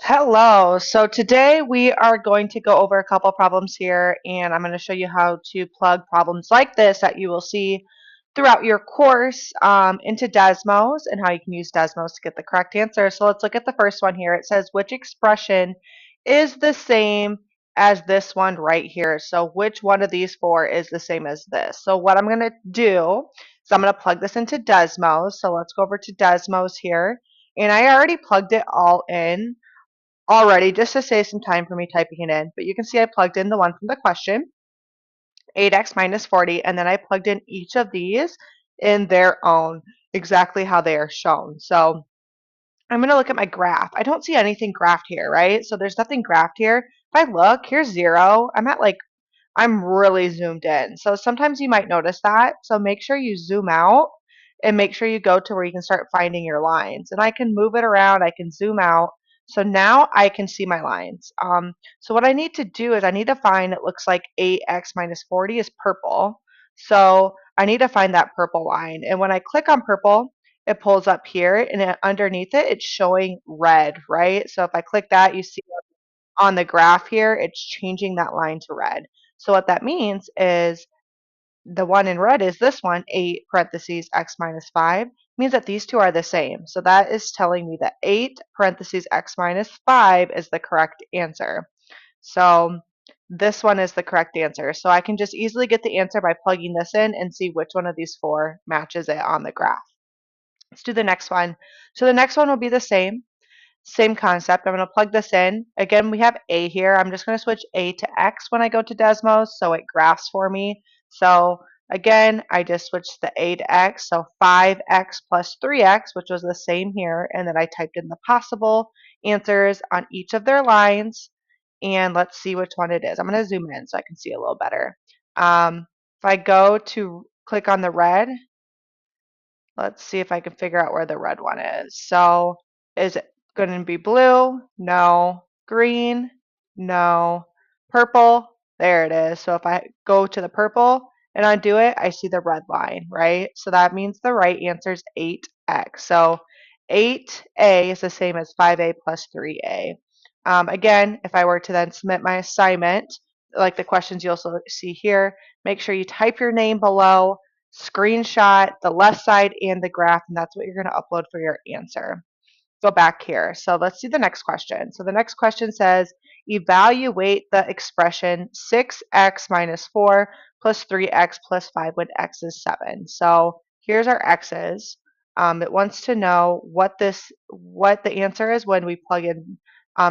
Hello. So today we are going to go over a couple problems here, and I'm going to show you how to plug problems like this that you will see throughout your course into Desmos and how you can use Desmos to get the correct answer. So let's look at the first one here. It says which expression is the same as this one right here. So which one of these four is the same as this? So what I'm going to do is I'm going to plug this into Desmos. So let's go over to Desmos here. And I already plugged it all in already just to save some time for me typing it in. But you can see I plugged in the one from the question, 8x minus 40, and then I plugged in each of these in their own, exactly how they are shown. So I'm going to look at my graph. I don't see anything graphed here, right? So there's nothing graphed here. If I look, here's 0. I'm really zoomed in. So sometimes you might notice that. So make sure you zoom out and make sure you go to where you can start finding your lines. And I can move it around, I can zoom out. So now I can see my lines. So what I need to do is I need to find, it looks like 8x minus 40 is purple. So I need to find that purple line. And when I click on purple, it pulls up here and underneath it, it's showing red, right? So if I click that, you see on the graph here, it's changing that line to red. So what that means is the one in red is this one, 8 parentheses x minus 5, means that these two are the same. So that is telling me that 8 parentheses x minus 5 is the correct answer. So this one is the correct answer. So I can just easily get the answer by plugging this in and see which one of these four matches it on the graph. Let's do the next one. So the next one will be the same concept. I'm going to plug this in. Again, we have A here. I'm just going to switch A to X when I go to Desmos so it graphs for me. So again, I just switched the A to X. So 5X plus 3X, which was the same here. And then I typed in the possible answers on each of their lines. And let's see which one it is. I'm going to zoom in so I can see a little better. If I go to click on the red, let's see if I can figure out where the red one is. So is it going to be blue? No. Green? No. Purple? There it is. So if I go to the purple and undo it, I see the red line, right? So that means the right answer is 8x. So 8a is the same as 5a plus 3a. Again, if I were to then submit my assignment, like the questions you'll also see here, make sure you type your name below, screenshot the left side and the graph, and that's what you're going to upload for your answer. Go back here. So let's do the next question. So the next question says, evaluate the expression 6x minus 4 plus 3x plus 5 when x is 7. So here's our x's. It wants to know what the answer is when we plug in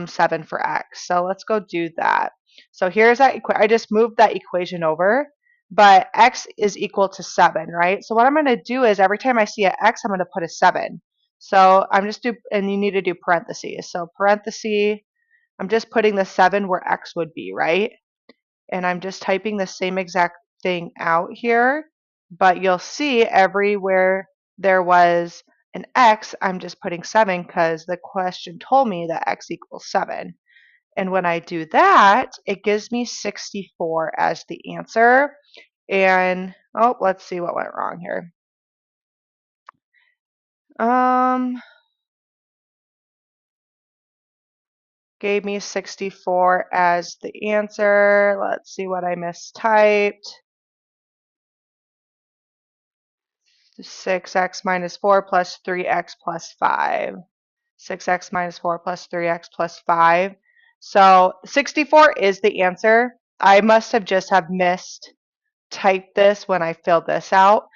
7 for x. So let's go do that. So here's that. I just moved that equation over, but x is equal to 7, right? So what I'm going to do is every time I see an x, I'm going to put a 7. So and you need to do parentheses. So parenthesis, I'm just putting the 7 where x would be, right? And I'm just typing the same exact thing out here, but you'll see everywhere there was an x, I'm just putting 7 because the question told me that x equals 7. And when I do that, it gives me 64 as the answer. And, oh, let's see what went wrong here. Um, Gave me 64 as the answer. Let's see what I mistyped. 6x minus 4 plus 3x plus 5. 6x minus 4 plus 3x plus 5. So 64 is the answer. I must have just have missed typed this when I filled this out.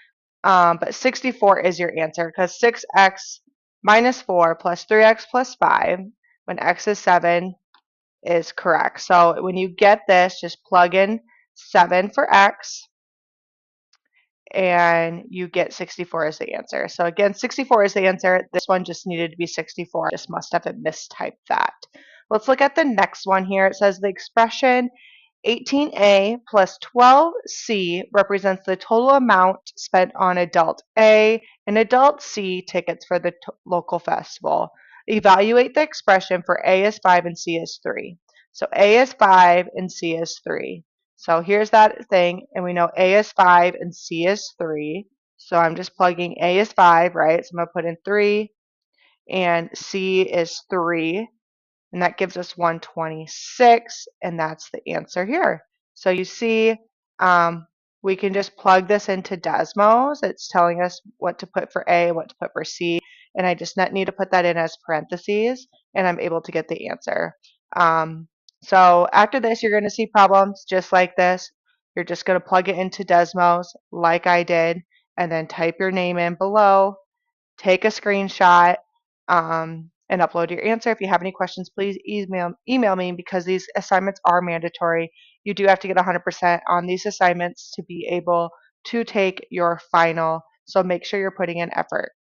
But 64 is your answer because 6x minus 4 plus 3x plus 5 when x is 7 is correct. So when you get this, just plug in 7 for x and you get 64 as the answer. So again, 64 is the answer. This one just needed to be 64. I just must have mistyped that. Let's look at the next one here. It says the expression 18A plus 12C represents the total amount spent on adult A and adult C tickets for the local festival. Evaluate the expression for A is 5 and C is 3. So A is 5 and C is 3. So here's that thing, and we know A is 5 and C is 3. So I'm just plugging A is 5, right? So I'm going to put in 3, and C is 3. and that gives us 126, and that's the answer here. So you see, um, we can just plug this into Desmos. It's telling us what to put for A, what to put for C, and I just need to put that in as parentheses, and I'm able to get the answer. So after this, you're going to see problems just like this. You're just going to plug it into Desmos like I did, and then type your name in below, take a screenshot, and upload your answer. If you have any questions, please email me because these assignments are mandatory. You do have to get 100% on these assignments to be able to take your final. So make sure you're putting in effort.